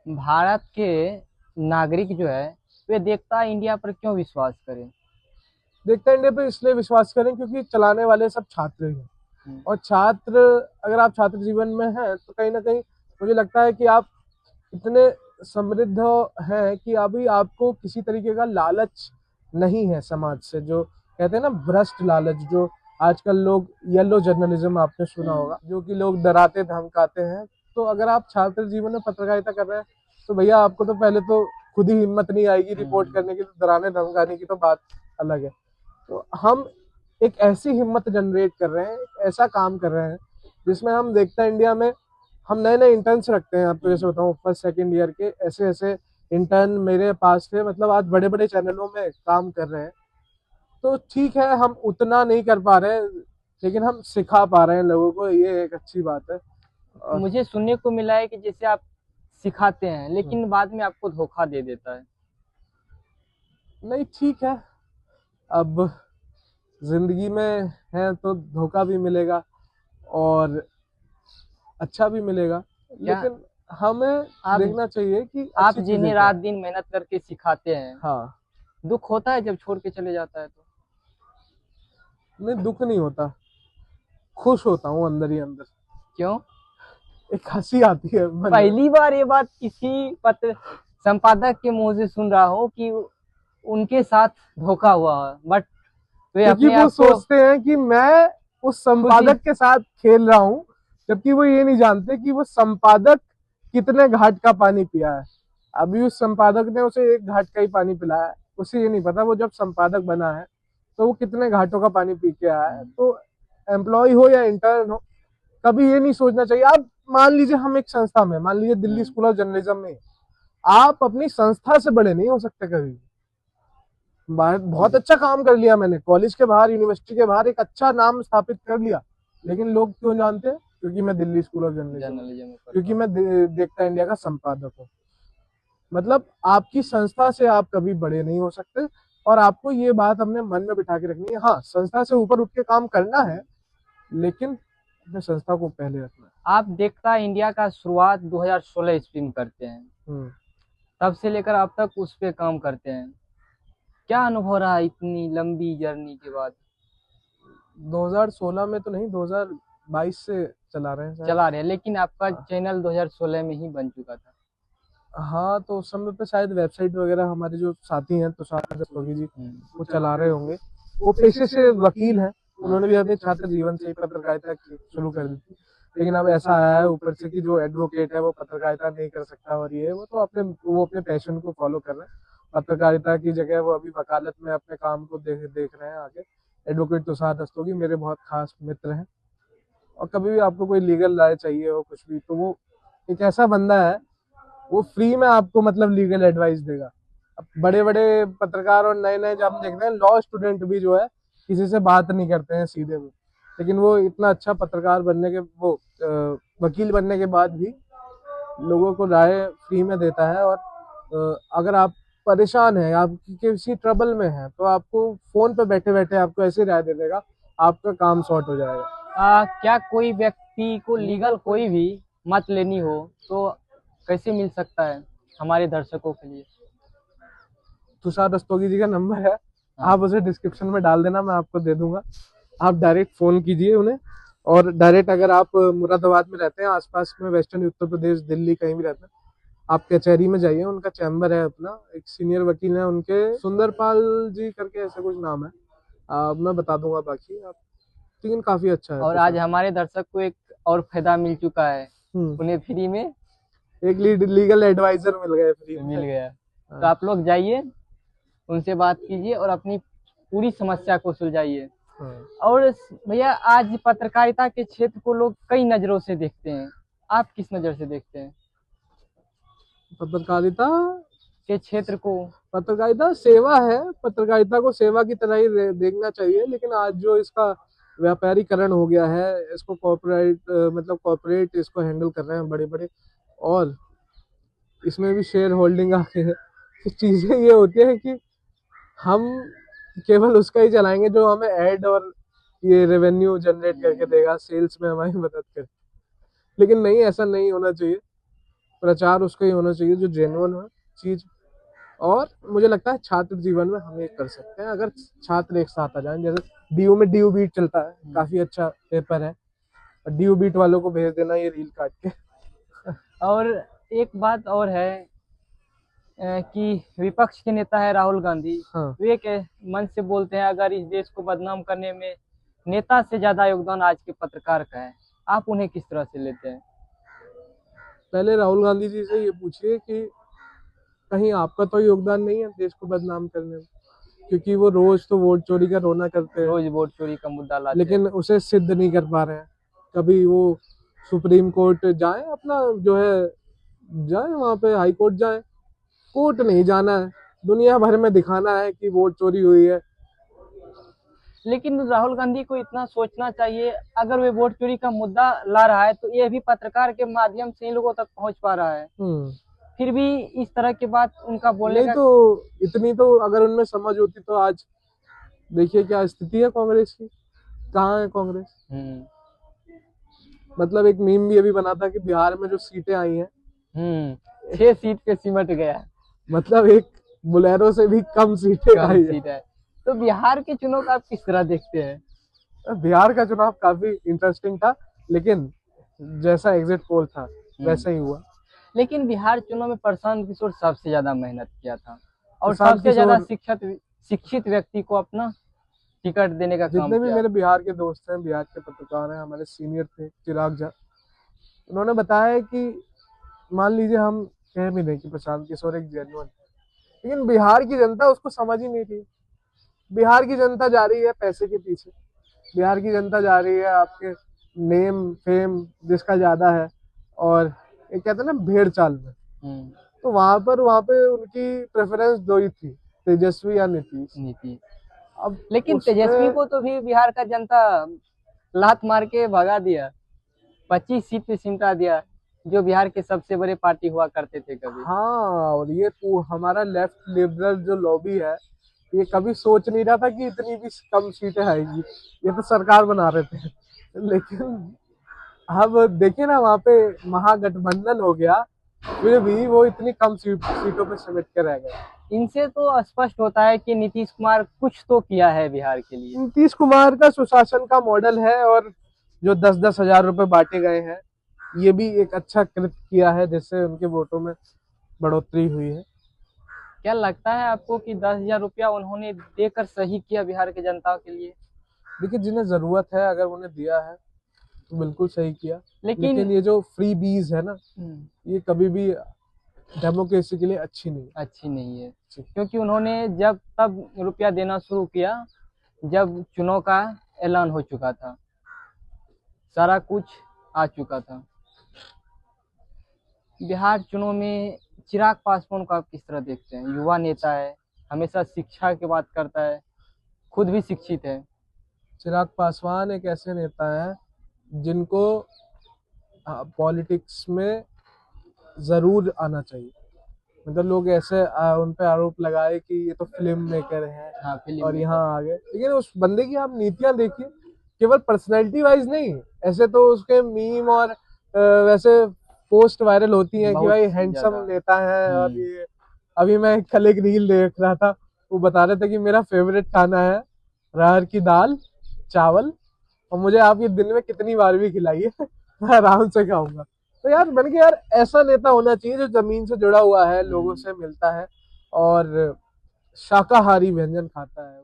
भारत के नागरिक जो है वे देखता इंडिया पर क्यों विश्वास करें? देखते इंडिया पे इसलिए विश्वास करें क्योंकि चलाने वाले सब छात्र ही हैं। हम्म। और छात्र, अगर आप छात्र जीवन में हैं तो कहीं ना कहीं मुझे लगता है कि आप इतने समृद्ध हैं कि अभी आपको किसी तरीके का लालच नहीं है समाज से, जो कहते हैं ना भ्रष्ट लालच, जो आजकल लोग येलो जर्नलिज्म आपने सुना होगा, जो कि लोग डराते धमकाते हैं। तो अगर आप छात्र जीवन में पत्रकारिता कर रहे हैं तो भैया आपको तो पहले तो खुद ही हिम्मत नहीं आएगी रिपोर्ट करने की, तो डराने धमकाने की तो बात अलग है। तो हम एक ऐसी हिम्मत जनरेट कर रहे हैं, एक ऐसा काम कर रहे हैं जिसमें हम देखते हैं इंडिया में हम नए नए इंटर्न्स रखते हैं। आपको जैसे बताऊं, फर्स्ट सेकंड ईयर के ऐसे ऐसे इंटर्न मेरे पास थे, मतलब आज बड़े बड़े चैनलों में काम कर रहे हैं। तो ठीक है, हम उतना नहीं कर पा रहे हैं लेकिन हम सिखा पा रहे हैं लोगों को, ये एक अच्छी बात है। और मुझे सुनने को मिला है कि जैसे आप सिखाते हैं लेकिन बाद में आपको धोखा दे देता है। नहीं, ठीक है, अब जिंदगी में है तो धोखा भी मिलेगा और अच्छा भी मिलेगा, क्या लेकिन हमें आप देखना चाहिए कि आप अच्छी चीजें जिन्हें क्या रात है। दिन मेहनत करके सिखाते हैं, हाँ। दुख होता है जब छोड़ के चले जाता है तो? नहीं, दुख नहीं होता, खुश होता हूँ अंदर ही अंदर। क्यों? एक हंसी आती है मन में। पहली बार ये बात किसी पत्र संपादक के मुंह से सुन रहा हो कि उनके साथ धोखा हुआ है, बट वे क्योंकि अपने वो आप को सोचते हैं कि मैं उस खुशी। संपादक के साथ खेल रहा हूँ, जबकि वो ये नहीं जानते कि वो संपादक कितने घाट का पानी पिया है। अभी उस संपादक ने उसे एक घाट का ही पानी पिलाया है, उसे ये नहीं पता वो जब संपादक बना है तो वो कितने घाटों का पानी पी के आया है। तो एम्प्लॉय हो या इंटर्न हो, कभी ये नहीं सोचना चाहिए। आप मान लीजिए हम एक संस्था में, मान लीजिए दिल्ली स्कूल ऑफ जर्नलिज्म में, आप अपनी संस्था से बड़े नहीं हो सकते कभी। बहुत अच्छा काम कर लिया मैंने, कॉलेज के बाहर, यूनिवर्सिटी के बाहर एक अच्छा नाम स्थापित कर लिया, लेकिन लोग क्यों जानते हैं? क्योंकि मैं Delhi school of journalism, journalism में क्योंकि पढ़ता हूँ। मैं देखता इंडिया का संपादक हूँ। मतलब आपकी संस्था से आप कभी बड़े नहीं हो सकते, और आपको ये बात अपने मन में बिठा के रखनी है। हाँ, संस्था से ऊपर उठ के काम करना है, लेकिन अपने संस्था को पहले रखना है। आप देखता इंडिया का शुरुआत 2016 ईस्वी में करते हैं, हम्म। तब से लेकर अब तक उस पे काम करते हैं। क्या अनुभव रहा इतनी लंबी जर्नी के बाद? 2016 में तो नहीं, 2022 से चला रहे हैं शायद। चला रहे हैं, लेकिन आपका हाँ। चैनल 2016 में ही बन चुका था। हाँ, तो उस समय पे शायद वेबसाइट वगैरह हमारे जो साथी हैं तुषार दस्तोगी जी, वो चला रहे होंगे। वो पेशे से वकील हैं, उन्होंने भी अपने छात्र जीवन से ही पत्रकारिता शुरू कर दी थी। लेकिन अब ऐसा आया है ऊपर से कि जो एडवोकेट है वो पत्रकारिता नहीं कर सकता, और ये वो तो अपने पैशन को फॉलो कर रहे हैं। पत्रकारिता की जगह वो अभी वकालत में अपने काम को देख रहे हैं आगे। एडवोकेट तुषार दस्तोगी मेरे बहुत खास मित्र हैं, और कभी भी आपको कोई लीगल राय चाहिए हो कुछ भी, तो वो एक ऐसा बंदा है, वो फ्री में आपको मतलब लीगल एडवाइस देगा। अब बड़े बड़े पत्रकार और नए नए, जब हम देखते हैं लॉ स्टूडेंट भी जो है किसी से बात नहीं करते हैं सीधे मुंह, लेकिन वो इतना अच्छा पत्रकार बनने के, वो वकील बनने के बाद भी लोगों को राय फ्री में देता है। और अगर आप परेशान हैं, आप किसी ट्रबल में हैं, तो आपको फोन पे बैठे बैठे आपको ऐसी राय दे देगा, आपका काम सॉर्ट हो जाएगा। क्या कोई व्यक्ति को लीगल कोई भी मत लेनी हो तो कैसे मिल सकता है हमारे दर्शकों के लिए? तुषार रस्तोगी जी का नंबर है, हाँ। आप उसे डिस्क्रिप्शन में डाल देना, मैं आपको दे दूंगा। आप डायरेक्ट फोन कीजिए उन्हें, और डायरेक्ट अगर आप मुरादाबाद में रहते हैं, आसपास में वेस्टर्न उत्तर प्रदेश, दिल्ली कहीं भी रहते हैं, आप कचहरी में जाइए, उनका चैम्बर है अपना, एक सीनियर वकील है उनके, सुंदरपाल जी करके ऐसा कुछ नाम है। मैं बता दूंगा बाकी आप, लेकिन काफी अच्छा है और आज तुषार। हमारे दर्शक को एक और फायदा मिल चुका है, हम्म। उन्हें फ्री में एक लीगल एडवाइजर मिल गए फ्री में। मिल गया। तो हाँ। आप लोग जाइए, उनसे बात कीजिए और अपनी पूरी समस्या को सुलझाइए। हाँ। और भैया, आज पत्रकारिता के क्षेत्र को लोग कई नजरों से देखते हैं, आप किस नजर से देखते हैं पत्रकारिता, के क्षेत्र को? पत्रकारिता सेवा है, पत्रकारिता को सेवा की तरह ही देखना चाहिए, लेकिन आज जो इसका व्यापारीकरण हो गया है, इसको कॉर्पोरेट, मतलब कॉर्पोरेट इसको हैंडल कर रहे हैं बड़े बड़े, और इसमें भी शेयर होल्डिंग आ गई है। तो चीजें ये होती है कि हम केवल उसका ही चलाएंगे जो हमें ऐड और ये रेवेन्यू जनरेट करके देगा, सेल्स में हमारी मदद करे। लेकिन नहीं, ऐसा नहीं होना चाहिए। प्रचार उसका ही होना चाहिए जो जेन्युइन हो चीज। और मुझे लगता है छात्र जीवन में हम ये कर सकते हैं अगर छात्र एक साथ आ जाएं। जैसे डीयू में डीयू बीट चलता है, काफी अच्छा पेपर है, और डीयू बीट वालों को भेज देना ये रील काट के। और एक बात और है कि विपक्ष के नेता है राहुल गांधी। हाँ। वे के मन से बोलते हैं अगर इस देश को बदनाम करने में नेता से ज्यादा योगदान आज के पत्रकार का है। आप उन्हें किस तरह से लेते हैं? पहले राहुल गांधी जी से ये पूछिए कि कहीं आपका तो योगदान नहीं है देश को बदनाम करने में, क्योंकि वो रोज तो वोट चोरी का रोना करते हैं, रोज वोट चोरी का मुद्दा लाते हैं। लेकिन उसे सिद्ध नहीं कर पा रहे हैं। कभी वो सुप्रीम कोर्ट जाए, अपना जो है जाए वहां पे, हाई कोर्ट जाए, कोर्ट नहीं जाना है, दुनिया भर में दिखाना है कि वोट चोरी हुई है। लेकिन राहुल गांधी को इतना सोचना चाहिए, अगर वे वोट चोरी का मुद्दा ला रहा है तो ये भी पत्रकार के माध्यम से इन लोगों तक पहुंच पा रहा है। फिर भी इस तरह की बात उनका बोलने नहीं, तो इतनी तो अगर उनमें समझ होती तो आज देखिए क्या स्थिति है कांग्रेस की, कहाँ है कांग्रेस। मतलब एक मीम भी अभी बना था कि बिहार में जो सीटें आई हैं 6 सीट पे सिमट गया, मतलब एक बुलेरो से भी कम सीटें आई है। तो बिहार के चुनाव का आप किस तरह देखते हैं? बिहार का चुनाव काफी इंटरेस्टिंग था, लेकिन जैसा एग्जिट पोल था वैसा ही हुआ। लेकिन बिहार चुनाव में प्रशांत किशोर सबसे ज्यादा मेहनत किया था और सबसे ज्यादा शिक्षित व्यक्ति को अपना टिकट देने का काम किया। जितने भी मेरे बिहार के दोस्त हैं, बिहार के पत्रकार हैं, हमारे सीनियर थे चिराग झा, उन्होंने बताया कि मान लीजिए हम कह भी नहीं कि प्रशांत किशोर एक जेन्युइन, लेकिन बिहार की जनता उसको समझ ही नहीं रही। बिहार की जनता जा रही है पैसे के पीछे, बिहार की जनता जा रही है आपके नेम फेम जिसका ज्यादा है, और एक कहते हैं ना भेड़ चाल में। तो वहां पे उनकी प्रेफरेंस दो ही थी, तेजस्वी या नीतीश। अब लेकिन तेजस्वी को तो भी बिहार का जनता लात मार के भगा दिया, 25 सीट पे सिमटा दिया, जो बिहार के सबसे बड़े पार्टी हुआ करते थे कभी। हाँ, और ये तो हमारा लेफ्ट लिबरल जो लॉबी है, ये कभी सोच नहीं रहा था कि इतनी भी कम सीटें आएगी, ये तो सरकार बना रहे थे। लेकिन अब देखिए ना, वहाँ पे महागठबंधन हो गया, फिर भी वो इतनी कम सीटों पे सिमट के रह गए। इनसे तो स्पष्ट होता है कि नीतीश कुमार कुछ तो किया है बिहार के लिए। नीतीश कुमार का सुशासन का मॉडल है, और जो 10-10 हजार रुपए बांटे गए हैं, ये भी एक अच्छा कृत्य किया है, जिससे उनके वोटों में बढ़ोतरी हुई है। क्या लगता है आपको कि 10,000 रुपया उन्होंने देकर सही किया बिहार के जनता के लिए? देखिए, जिन्हें जरूरत है अगर उन्हें दिया है तो बिल्कुल सही किया, लेकिन ये जो फ्री बीज है ना, ये कभी भी डेमोक्रेसी के लिए अच्छी नहीं है, क्योंकि उन्होंने जब तब रुपया देना शुरू किया जब चुनाव का ऐलान हो चुका था, सारा कुछ आ चुका था। बिहार चुनाव में चिराग पासवान को आप किस तरह देखते हैं? युवा नेता है, हमेशा शिक्षा की बात करता है, खुद भी शिक्षित है। चिराग पासवान एक ऐसे नेता है जिनको पॉलिटिक्स में जरूर आना चाहिए। मतलब लोग ऐसे उन पे आरोप लगाए कि ये तो फिल्म मेकर है, और यहाँ आ गए, लेकिन उस बंदे की आप नीतियां देखिए, केवल पर्सनैलिटी वाइज नहीं, ऐसे तो उसके मीम और वैसे पोस्ट वायरल होती हैं कि भाई हैंडसम नेता है। और ये अभी मैं कल एक रील देख रहा था, वो बता रहे थे कि मेरा फेवरेट खाना है अरहर की दाल चावल, और मुझे आप ये दिन में कितनी बार भी खिलाइए मैं आराम से खाऊंगा। तो यार मैंने कहा यार ऐसा नेता होना चाहिए जो जमीन से जुड़ा हुआ है, लोगों से मिलता है और शाकाहारी व्यंजन खाता है।